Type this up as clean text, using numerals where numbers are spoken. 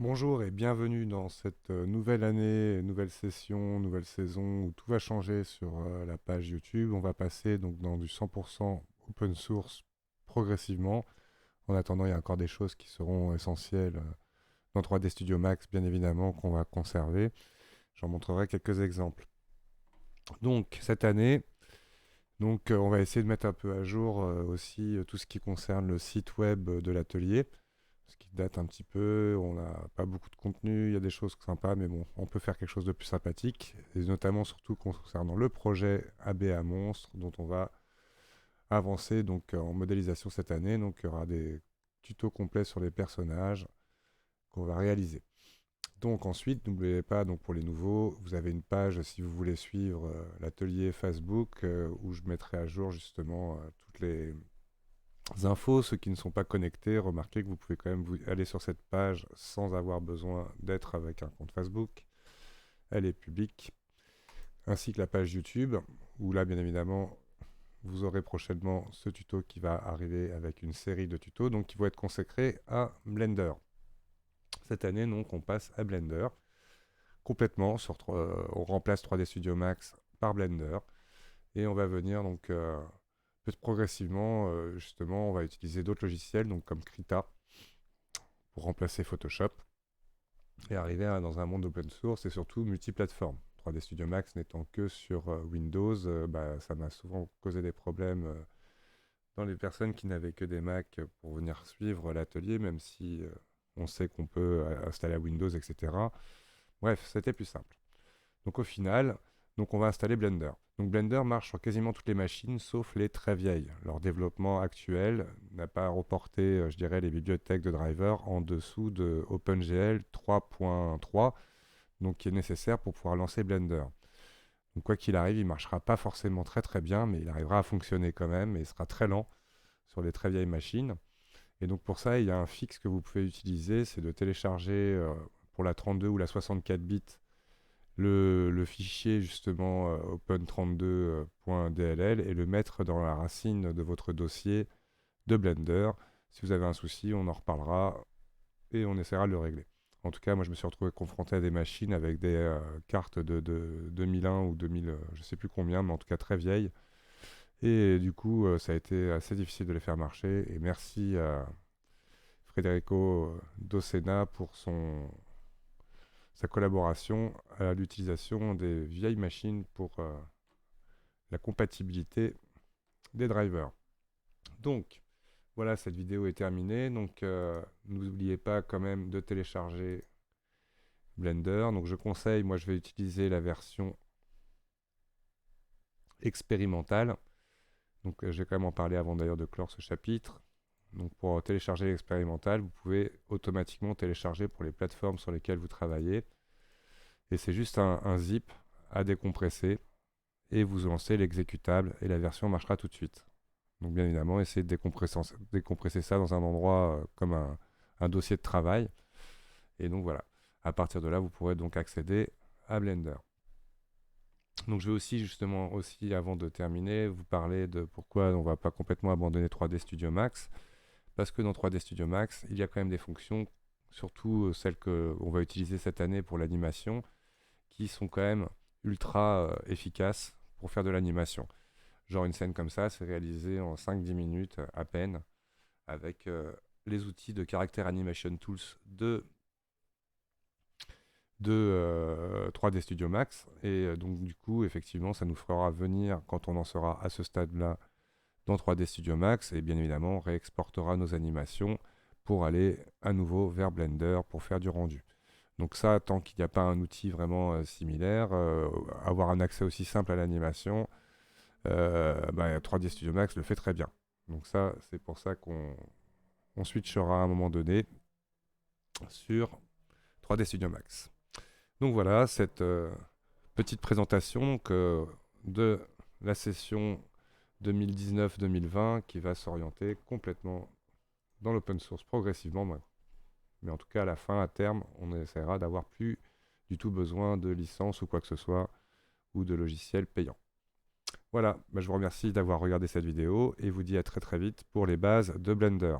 Bonjour et bienvenue dans cette nouvelle année, nouvelle session, nouvelle saison où tout va changer sur la page YouTube. On va passer donc dans du 100% open source progressivement. En attendant, il y a encore des choses qui seront essentielles dans 3D Studio Max, bien évidemment, qu'on va conserver. J'en montrerai quelques exemples. Donc cette année, on va essayer de mettre un peu à jour aussi tout ce qui concerne le site web de l'atelier, ce qui date un petit peu. On n'a pas beaucoup de contenu, il y a des choses sympas, mais bon, on peut faire quelque chose de plus sympathique, et notamment surtout concernant le projet ABA Monstre, dont on va avancer donc en modélisation cette année. Donc il y aura des tutos complets sur les personnages qu'on va réaliser. Donc ensuite, n'oubliez pas, donc pour les nouveaux, vous avez une page si vous voulez suivre l'atelier Facebook où je mettrai à jour justement toutes les infos. Ceux qui ne sont pas connectés, remarquez que vous pouvez quand même aller sur cette page sans avoir besoin d'être avec un compte Facebook. Elle est publique, ainsi que la page YouTube, où là, bien évidemment, vous aurez prochainement ce tuto qui va arriver avec une série de tutos donc qui vont être consacrés à Blender. Cette année, donc, on passe à Blender complètement. On remplace 3D Studio Max par Blender et on va venir donc progressivement, justement, on va utiliser d'autres logiciels donc comme Krita pour remplacer Photoshop et arriver dans un monde open source et surtout multiplateforme. 3D Studio Max n'étant que sur Windows, ça m'a souvent causé des problèmes dans les personnes qui n'avaient que des Mac pour venir suivre l'atelier, même si on sait qu'on peut installer à Windows, etc. Bref, c'était plus simple. Donc au final, on va installer Blender. Donc Blender marche sur quasiment toutes les machines, sauf les très vieilles. Leur développement actuel n'a pas reporté, je dirais, les bibliothèques de drivers en dessous de OpenGL 3.3, donc qui est nécessaire pour pouvoir lancer Blender. Donc quoi qu'il arrive, il ne marchera pas forcément très très bien, mais il arrivera à fonctionner quand même et il sera très lent sur les très vieilles machines. Et donc pour ça, il y a un fixe que vous pouvez utiliser, c'est de télécharger pour la 32 ou la 64 bits le fichier justement open32.dll et le mettre dans la racine de votre dossier de Blender. Si vous avez un souci, on en reparlera et on essaiera de le régler. En tout cas, moi je me suis retrouvé confronté à des machines avec des cartes de 2001 ou 2000, je sais plus combien, mais en tout cas très vieilles. Et du coup, ça a été assez difficile de les faire marcher. Et merci à Federico Docena pour sa collaboration à l'utilisation des vieilles machines pour la compatibilité des drivers. Donc, voilà, cette vidéo est terminée. Donc, n'oubliez pas quand même de télécharger Blender. Donc, je conseille, moi, je vais utiliser la version expérimentale. Donc, je vais quand même en parler avant d'ailleurs de clore ce chapitre. Donc, pour télécharger l'expérimental, vous pouvez automatiquement télécharger pour les plateformes sur lesquelles vous travaillez. Et c'est juste un zip à décompresser et vous lancez l'exécutable et la version marchera tout de suite. Donc bien évidemment, essayez de décompresser ça dans un endroit comme un dossier de travail. Et donc voilà, à partir de là, vous pourrez donc accéder à Blender. Donc je vais aussi justement, aussi avant de terminer, vous parler de pourquoi on ne va pas complètement abandonner 3D Studio Max. Parce que dans 3D Studio Max, il y a quand même des fonctions, surtout celles qu'on va utiliser cette année pour l'animation, qui sont quand même ultra efficaces pour faire de l'animation. Genre une scène comme ça, c'est réalisé en 5-10 minutes à peine avec les outils de Character Animation Tools de 3D Studio Max. Et donc du coup, effectivement, ça nous fera venir, quand on en sera à ce stade-là, dans 3D Studio Max, et bien évidemment, on réexportera nos animations pour aller à nouveau vers Blender pour faire du rendu. Donc ça, tant qu'il n'y a pas un outil vraiment similaire, avoir un accès aussi simple à l'animation, 3D Studio Max le fait très bien. Donc ça, c'est pour ça qu'on switchera à un moment donné sur 3D Studio Max. Donc voilà, cette petite présentation de la session 2019-2020 qui va s'orienter complètement dans l'open source progressivement. Mais en tout cas, à la fin, à terme, on essaiera d'avoir plus du tout besoin de licence ou quoi que ce soit, ou de logiciels payants. Voilà, je vous remercie d'avoir regardé cette vidéo et vous dis à très très vite pour les bases de Blender.